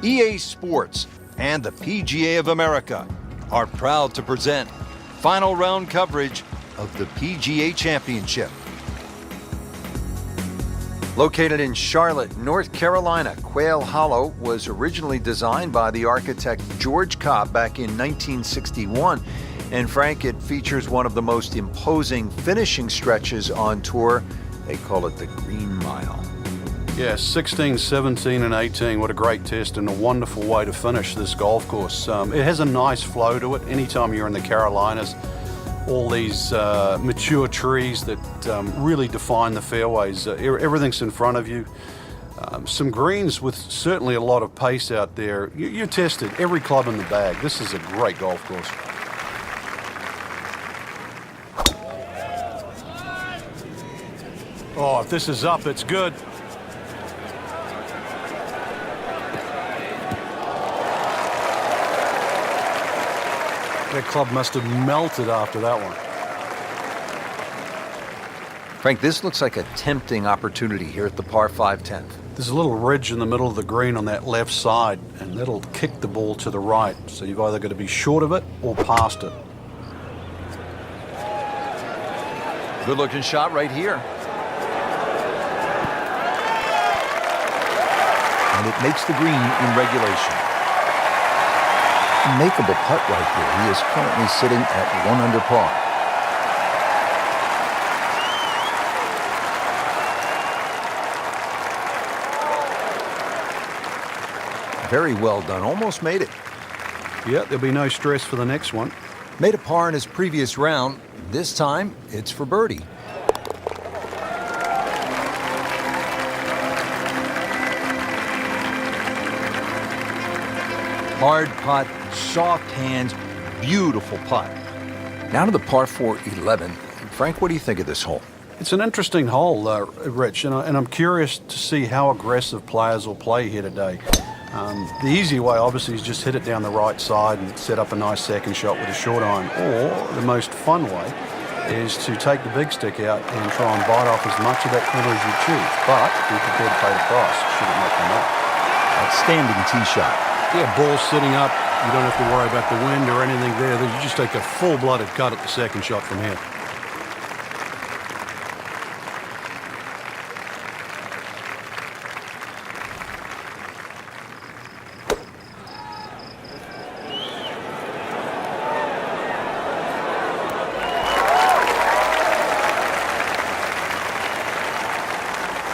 EA Sports, and the PGA of America are proud to present final round coverage of the PGA Championship. Located in Charlotte, North Carolina, Quail Hollow was originally designed by the architect George Cobb back in 1961. And Frank, it features one of the most imposing finishing stretches on tour. They call it the Green Mile. Yeah, 16, 17, and 18. What a great test and a wonderful way to finish this golf course. It has a nice flow to it. Anytime you're in the Carolinas, all these mature trees that really define the fairways. Everything's in front of you. Some greens with certainly a lot of pace out there. You tested every club in the bag. This is a great golf course. Oh, if this is up, it's good. That club must have melted after that one. Frank, this looks like a tempting opportunity here at the par 5 10th. There's a little ridge in the middle of the green on that left side, and that'll kick the ball to the right. So you've either got to be short of it or past it. Good looking shot right here. And it makes the green in regulation. Makeable putt right here. He is currently sitting at 1 under par. Very well done. Almost made it. Yeah, there'll be no stress for the next one. Made a par in his previous round. This time, it's for birdie. Hard putt, soft hands, beautiful putt. Now to the par 4 11. Frank, what do you think of this hole? It's an interesting hole, Rich, and I'm curious to see how aggressive players will play here today. The easy way, obviously, is just hit it down the right side and set up a nice second shot with a short iron. Or the most fun way is to take the big stick out and try and bite off as much of that corner as you choose. But be prepared to pay the price should it not come up. Outstanding tee shot. Yeah, ball sitting up. You don't have to worry about the wind or anything there. You just take a full-blooded cut at the second shot from here.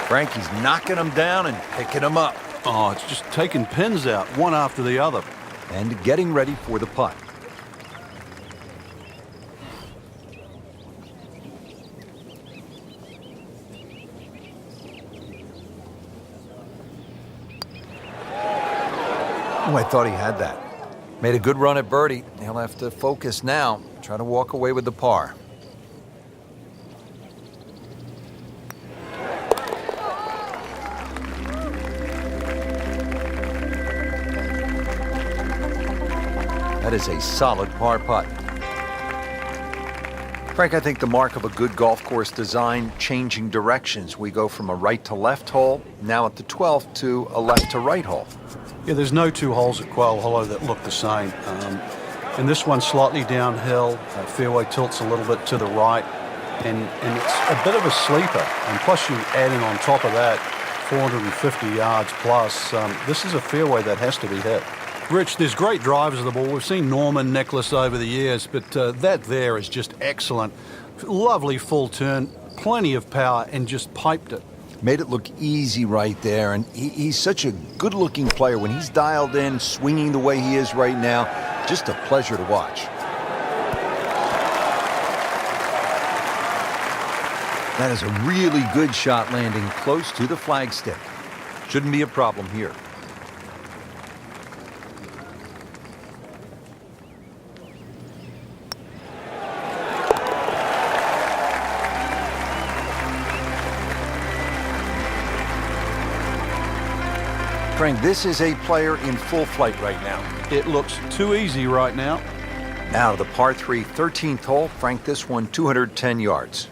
Frank, he's knocking them down and picking them up. Oh, it's just taking pins out, one after the other. And getting ready for the putt. Oh, I thought he had that. Made a good run at birdie. He'll have to focus now. Try to walk away with the par. That is a solid par putt. Frank, I think the mark of a good golf course design, changing directions. We go from a right to left hole, now at the 12th, to a left to right hole. Yeah, there's no two holes at Quail Hollow that look the same. And this one's slightly downhill. Fairway tilts a little bit to the right. And it's a bit of a sleeper. And plus you add in on top of that 450 yards plus. This is a fairway that has to be hit. Rich, there's great drivers of the ball. We've seen Norman, Nicholas over the years, but that there is just excellent. Lovely full turn, plenty of power, and just piped it. Made it look easy right there, and he's such a good-looking player. When he's dialed in, swinging the way he is right now, just a pleasure to watch. That is a really good shot landing close to the flagstick. Shouldn't be a problem here. Frank, this is a player in full flight right now. It looks too easy right now. Now to the par 3 13th hole. Frank, this one 210 yards.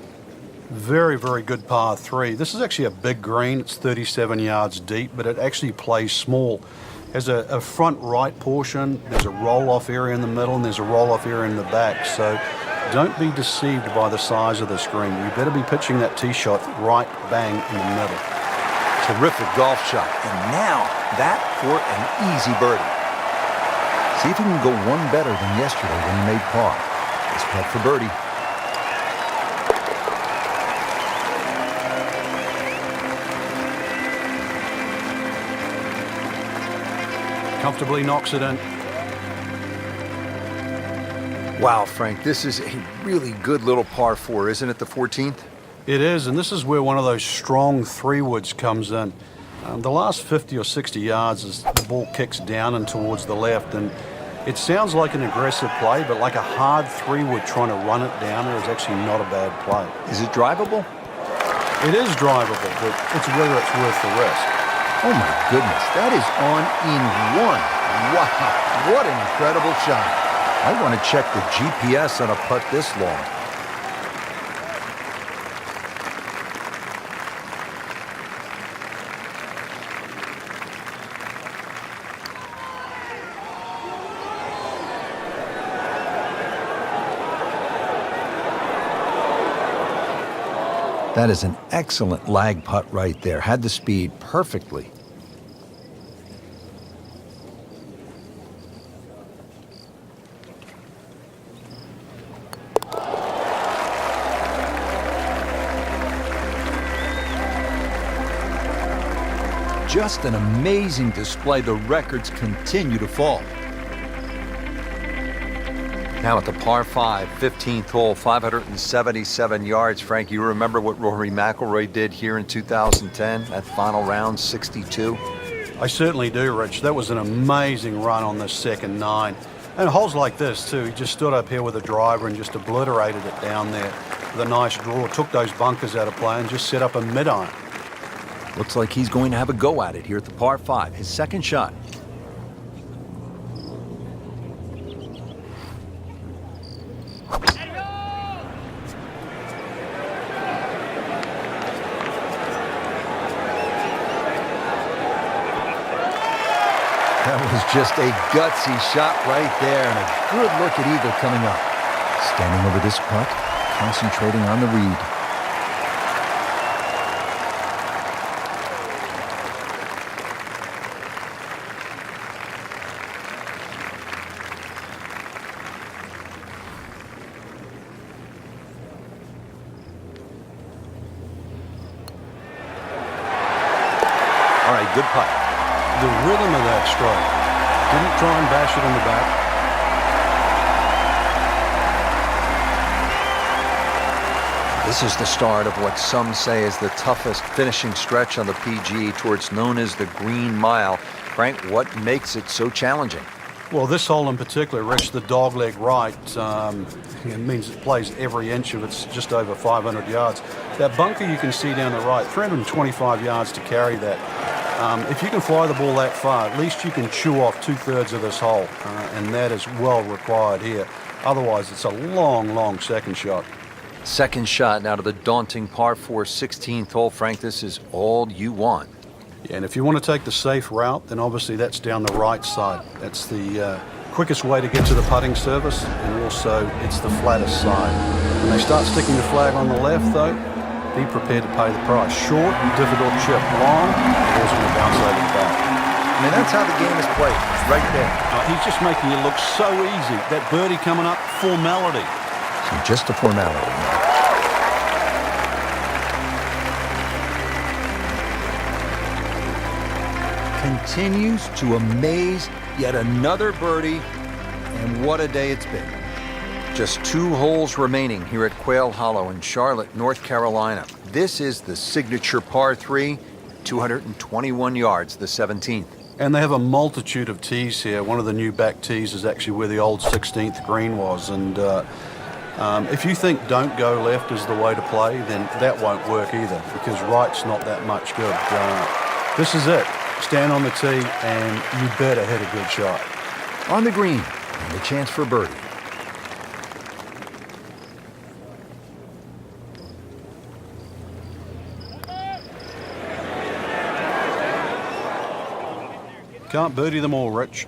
Very, very good par 3. This is actually a big green. It's 37 yards deep, but it actually plays small. has a front right portion, there's a roll-off area in the middle, and there's a roll-off area in the back. So don't be deceived by the size of this green. You better be pitching that tee shot right bang in the middle. Terrific golf shot. And now that for an easy birdie. See if he can go one better than yesterday when he made par. It's putt for birdie. Comfortably knocks it in. Wow, Frank, this is a really good little par 4, isn't it, the 14th? It is, and this is where one of those strong 3-woods comes in. The last 50 or 60 yards as the ball kicks down and towards the left, and it sounds like an aggressive play, but like a hard 3-wood trying to run it down there is actually not a bad play. Is it drivable? It is drivable, but it's whether it's worth the risk. Oh my goodness, that is on in one. Wow, what an incredible shot. I want to check the GPS on a putt this long. That is an excellent lag putt right there. Had the speed perfectly. Just an amazing display. The records continue to fall. Now at the par 5, 15th hole, 577 yards. Frank, you remember what Rory Mcilroy did here in 2010, that final round, 62? I certainly do, Rich. That was an amazing run on this second 9. And holes like this, too. He just stood up here with a driver and just obliterated it down there with a nice draw. Took those bunkers out of play and just set up a mid-iron. Looks like he's going to have a go at it here at the par 5, his second shot. That was just a gutsy shot right there, and a good look at eagle coming up. Standing over this putt, concentrating on the read. All right, good putt. The rhythm of that stroke. Didn't try and bash it in the back. This is the start of what some say is the toughest finishing stretch on the PGA towards known as the Green Mile. Frank, what makes it so challenging? Well, this hole in particular, Rich, the dogleg right, it means it plays every inch of it's just over 500 yards. That bunker you can see down the right, 325 yards to carry that. If you can fly the ball that far, at least you can chew off 2/3 of this hole, and that is well required here. Otherwise, it's a long, long second shot. Second shot now to the daunting par 4, 16th hole. Frank, this is all you want. Yeah, and if you want to take the safe route, then obviously that's down the right side. That's the quickest way to get to the putting surface, and also it's the flattest side. When they start sticking the flag on the left, though, be prepared to pay the price. Short, difficult chip. Long, the ball's going to bounce over the back. I mean, that's how the game is played, right there. He's just making it look so easy. That birdie coming up, formality. So just a formality. Continues to amaze, yet another birdie, and what a day it's been. Just 2 holes remaining here at Quail Hollow in Charlotte, North Carolina. This is the signature par 3, 221 yards, the 17th. And they have a multitude of tees here. One of the new back tees is actually where the old 16th green was. And if you think don't go left is the way to play, then that won't work either, because right's not that much good. This is it. Stand on the tee, and you better hit a good shot. On the green, and a chance for birdie. Can't birdie them all, Rich.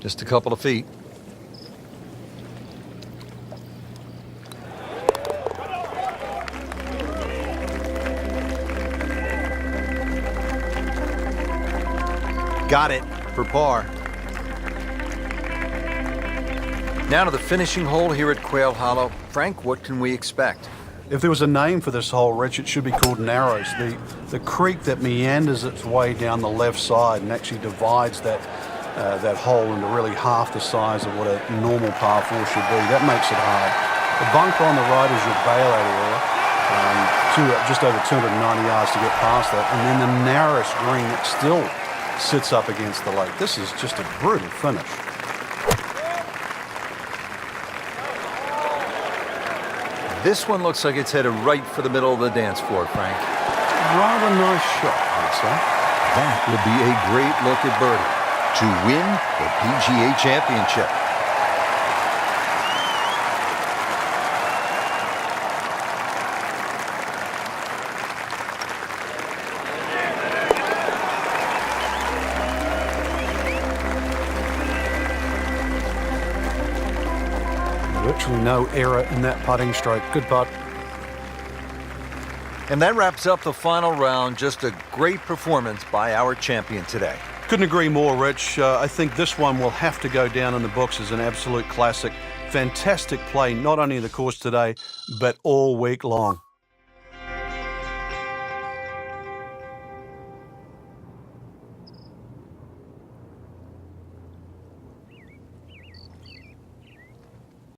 Just a couple of feet. Got it for par. Now to the finishing hole here at Quail Hollow. Frank, what can we expect? If there was a name for this hole, Rich, it should be called Narrows. The creek that meanders its way down the left side and actually divides that hole into really half the size of what a normal par 4 should be. That makes it hard. The bunker on the right is your bailout area, just over 290 yards to get past that, and then the narrowest green that still sits up against the lake. This is just a brutal finish. This one looks like it's headed right for the middle of the dance floor, Frank. Rather nice shot, I'd say. That would be a great look at birdie to win the PGA Championship. Virtually no error in that putting stroke. Good putt. And that wraps up the final round. Just a great performance by our champion today. Couldn't agree more, Rich. I think this one will have to go down in the books as an absolute classic. Fantastic play, not only in the course today, but all week long.